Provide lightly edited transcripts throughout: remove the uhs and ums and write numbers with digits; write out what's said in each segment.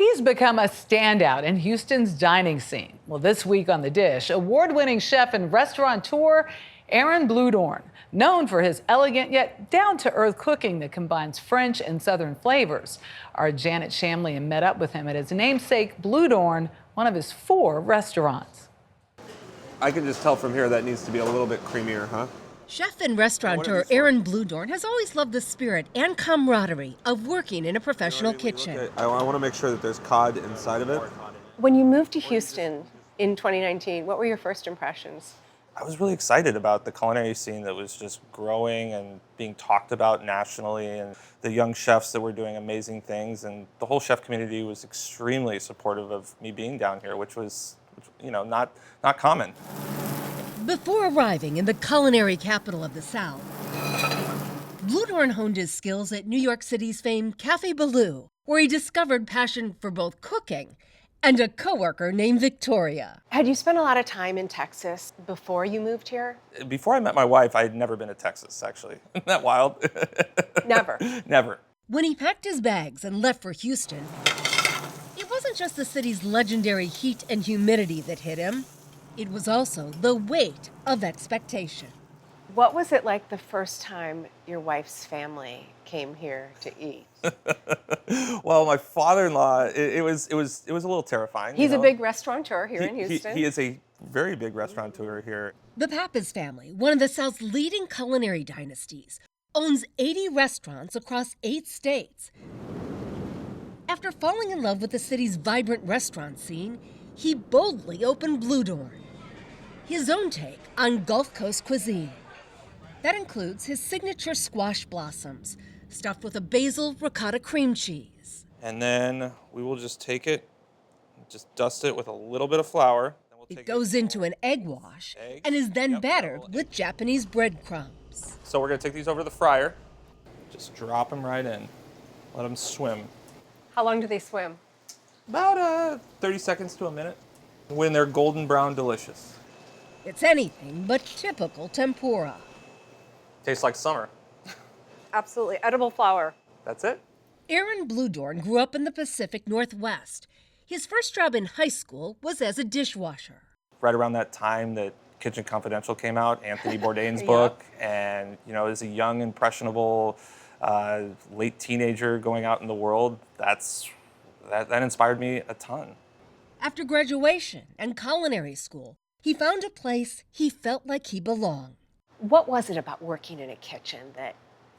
He's become a standout in Houston's dining scene. Well, this week on The Dish, award-winning chef and restaurateur Aaron Bludorn, known for his elegant yet down-to-earth cooking that combines French and Southern flavors. Our Janet Shamlian met up with him at his namesake Bluedorn, one of his 4 restaurants. I can just tell from here that needs to be a little bit creamier, huh? Chef and restaurateur Aaron Bludorn has always loved the spirit and camaraderie of working in a professional kitchen. I want to make sure that there's cod inside of it. When you moved to Houston in 2019, what were your first impressions? I was really excited about the culinary scene that was just growing and being talked about nationally, and the young chefs that were doing amazing things, and the whole chef community was extremely supportive of me being down here, which was, not common. Before arriving in the culinary capital of the South, Bluedorn honed his skills at New York City's famed Cafe Ballou, where he discovered passion for both cooking and a coworker named Victoria. Had you spent a lot of time in Texas before you moved here? Before I met my wife, I had never been to Texas, actually. Isn't that wild? Never. Never. When he packed his bags and left for Houston, it wasn't just the city's legendary heat and humidity that hit him. It was also the weight of expectation. What was it like the first time your wife's family came here to eat? Well, my father-in-law, it was a little terrifying. He's a big restaurateur here in Houston. He is a very big restaurateur here. The Pappas family, one of the South's leading culinary dynasties, owns 80 restaurants across 8 states. After falling in love with the city's vibrant restaurant scene, he boldly opened Bluedorn, his own take on Gulf Coast cuisine. That includes his signature squash blossoms, stuffed with a basil ricotta cream cheese. And then we will just take it, just dust it with a little bit of flour. It goes into an egg wash and is then battered with Japanese breadcrumbs. So we're gonna take these over to the fryer, just drop them right in, let them swim. How long do they swim? About 30 seconds to a minute. When they're golden brown, delicious. It's anything but typical tempura. Tastes like summer. Absolutely. Edible flour. That's it. Aaron Bludorn grew up in the Pacific Northwest. His first job in high school was as a dishwasher. Right around that time that Kitchen Confidential came out, Anthony Bourdain's book, and as a young, impressionable, late teenager going out in the world, that inspired me a ton. After graduation and culinary school, he found a place he felt like he belonged. What was it about working in a kitchen that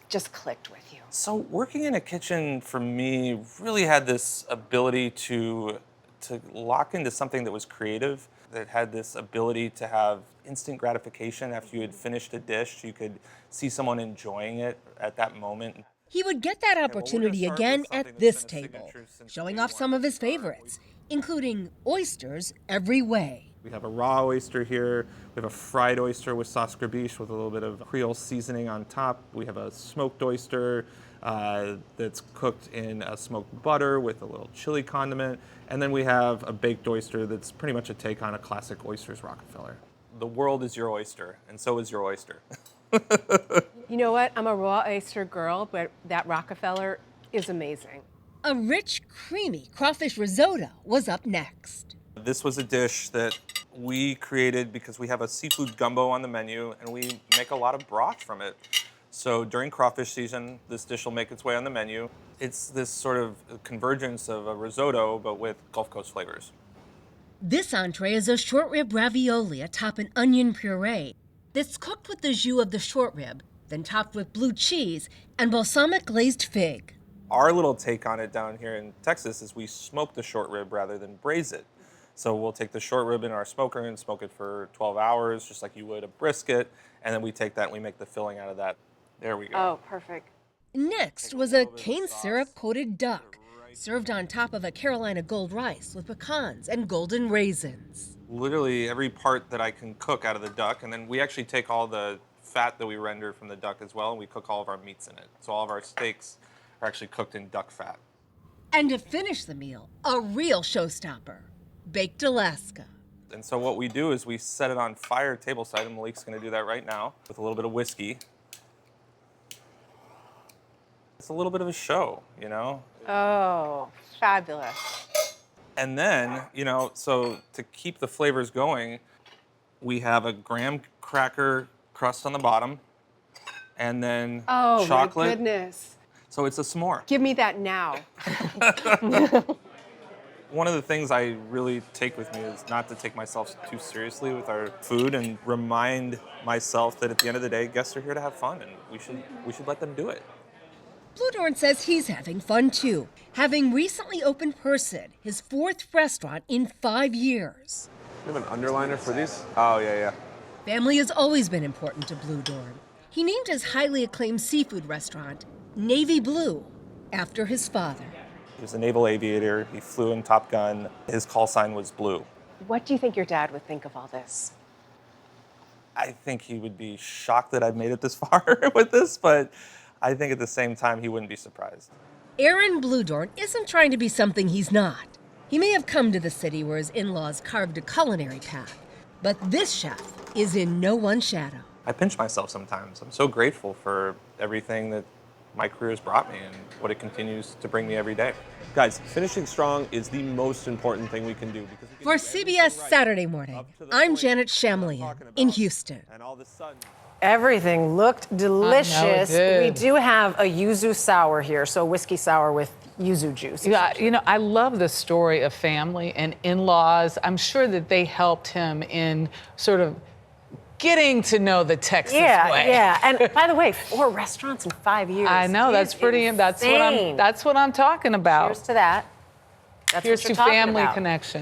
just clicked with you? So working in a kitchen for me really had this ability to lock into something that was creative, that had this ability to have instant gratification after you had finished a dish. You could see someone enjoying it at that moment. He would get that opportunity again at this table, showing off some of his favorites, including oysters every way. We have a raw oyster here. We have a fried oyster with sauce grabiche with a little bit of Creole seasoning on top. We have a smoked oyster that's cooked in a smoked butter with a little chili condiment. And then we have a baked oyster that's pretty much a take on a classic Oysters Rockefeller. The world is your oyster, and so is your oyster. You know what? I'm a raw oyster girl, but that Rockefeller is amazing. A rich, creamy crawfish risotto was up next. This was a dish that we created because we have a seafood gumbo on the menu and we make a lot of broth from it. So during crawfish season, this dish will make its way on the menu. It's this sort of convergence of a risotto, but with Gulf Coast flavors. This entree is a short rib ravioli atop an onion puree that's cooked with the jus of the short rib, then topped with blue cheese and balsamic glazed fig. Our little take on it down here in Texas is we smoke the short rib rather than braise it. So we'll take the short rib in our smoker and smoke it for 12 hours, just like you would a brisket, and then we take that and we make the filling out of that. There we go. Oh, perfect. Next was a cane syrup-coated duck, served on top of a Carolina gold rice with pecans and golden raisins. Literally every part that I can cook out of the duck, and then we actually take all the fat that we render from the duck as well, and we cook all of our meats in it. So all of our steaks are actually cooked in duck fat. And to finish the meal, a real showstopper, baked Alaska. And so what we do is we set it on fire tableside, and Malik's gonna do that right now with a little bit of whiskey. It's a little bit of a show, Oh, fabulous. And then, so to keep the flavors going, we have a graham cracker crust on the bottom, and then Oh, chocolate. my goodness. So it's a s'more. Give me that now. One of the things I really take with me is not to take myself too seriously with our food and remind myself that at the end of the day, guests are here to have fun, and we should let them do it. Bluedorn says he's having fun too, having recently opened Person, his 4th restaurant in 5 years. We have an underliner for these? Oh, yeah. Family has always been important to Bluedorn. He named his highly acclaimed seafood restaurant Navy Blue after his father. He was a naval aviator. He flew in Top Gun. His call sign was Blue. What do you think your dad would think of all this? I think he would be shocked that I've made it this far with this, but I think at the same time he wouldn't be surprised. Aaron Bludorn isn't trying to be something he's not. He may have come to the city where his in-laws carved a culinary path, but this chef is in no one's shadow. I pinch myself sometimes. I'm so grateful for everything that my career has brought me and what it continues to bring me every day. Guys, finishing strong is the most important thing we can do. Because we can For do everything CBS right Saturday Morning, up to the I'm point Janet that I'm Shamlian talking in about. Houston. And all of a sudden... Everything looked delicious. did. We do have a yuzu sour here, so whiskey sour with yuzu juice. Yeah, I love the story of family and in-laws. I'm sure that they helped him in sort of getting to know the Texas way. Yeah. And by the way, 4 restaurants in 5 years. I know, that's is pretty. insane. That's what I'm talking about. Cheers to that. That's Here's what you're to talking family about. connection.